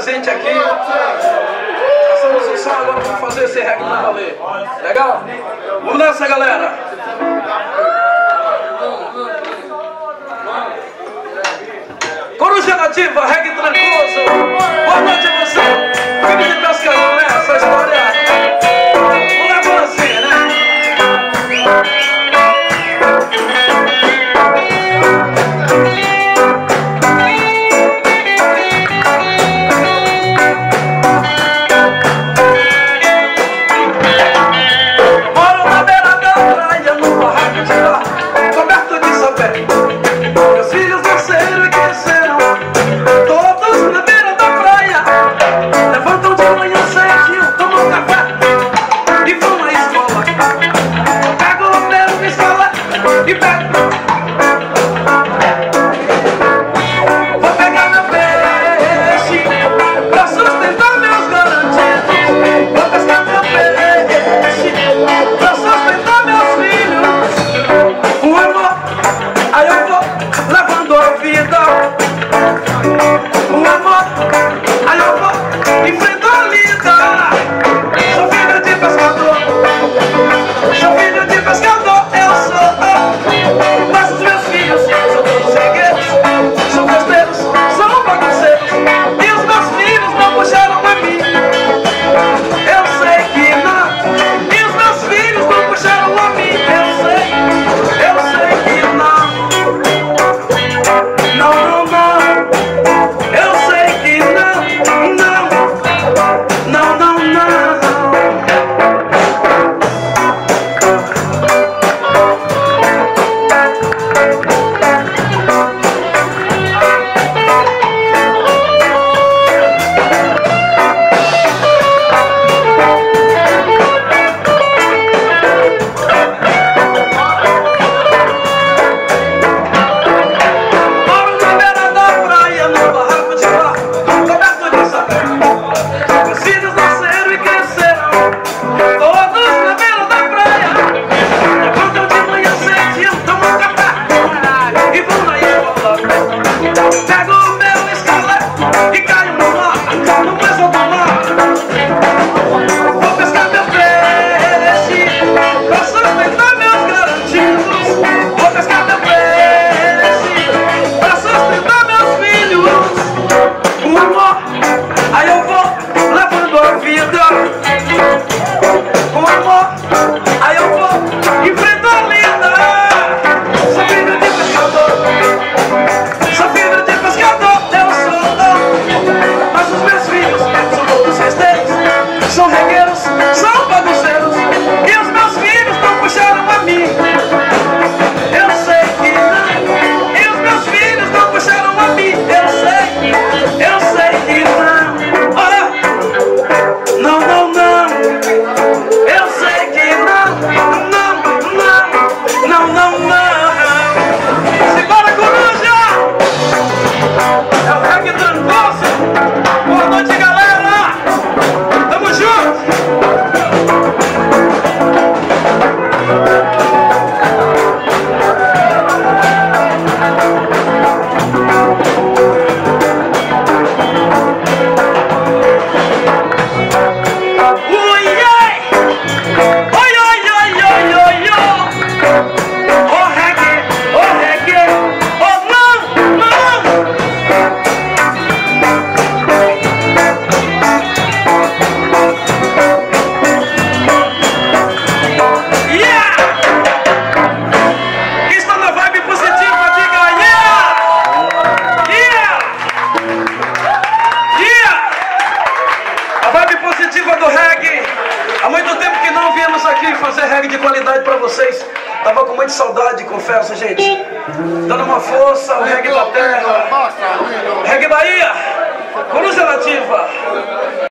presente aqui. Passamos o som agora para fazer esse reggae pra valer. Legal? Vamos nessa, galera. Coruja Nativa, reggae trancoso. Boa noite a você. Filho de pescador, né? Essa história. Vamos levar assim, né? Moro na beira da praia, num barraco de bar, coberto de sapé. Meus filhos nasceram e cresceram, todos na beira da praia. Levantam de manhã cedinho, tomam café e vão à escola. Pego o meu pistola e pego. Vou pegar meu peixe pra sustentar meus garantidos. Vou pescar meu peixe pra sustentar meus filhos. O amor, aí eu vou levando a vida. O amor, aí eu vou enfrentando a lida. Sou filho de pescador, sou filho de pescador, eu sou. Mas os meus filhos são todos regueiros, são festeiros, são bagunceiros. E os meus filhos não puxaram a mim. Eu sei que não. E os meus filhos não puxaram a mim. Eu sei que não. Não, não, não. Eu sei que não. Não, não, não, não. Moro na beira da praia, num barraco de bar, coberto de sapé. Meus filhos nasceram e cresceram, todos na beira da praia. Levantam de manhã cedinho, tomam café e vão na escola. Pego o meu escalé e caio no mar, no mesmo do mar. Vou pescar meu peixe pra sustentar meus garantidos. Vou pescar meu peixe pra sustentar meus filhos. O amor, aí eu vou levando a vida. O amor, aí eu vou enfrentando a lida. Sou filho de pescador, sou filho de pescador, eu sou. Mas os meus filhos são todos festeiros, são regueiros, são bagunceiros. E os meus filhos não puxaram a mim. Eu sei que não. E os meus filhos não puxaram a mim. Eu sei que não. Olha, não, não, não. Eu sei que não. Não, não, não, não, não. Simbora, coruja! É o reggae trancoso. Boa noite, galera. Tamo junto. Ui, ai! Oi, oi, oi, oi, oi, oi! O reggae, oh não, não! Yeah! Quem está na vibe positiva, diga yeah! Yeah! Yeah! A vibe positiva do reggae. Há muito tempo que não viemos aqui fazer reggae de qualidade pra vocês. Tava com muita saudade, confesso, gente. Dando uma força, o reggae da terra. Reggae Bahia, Coruja Nativa.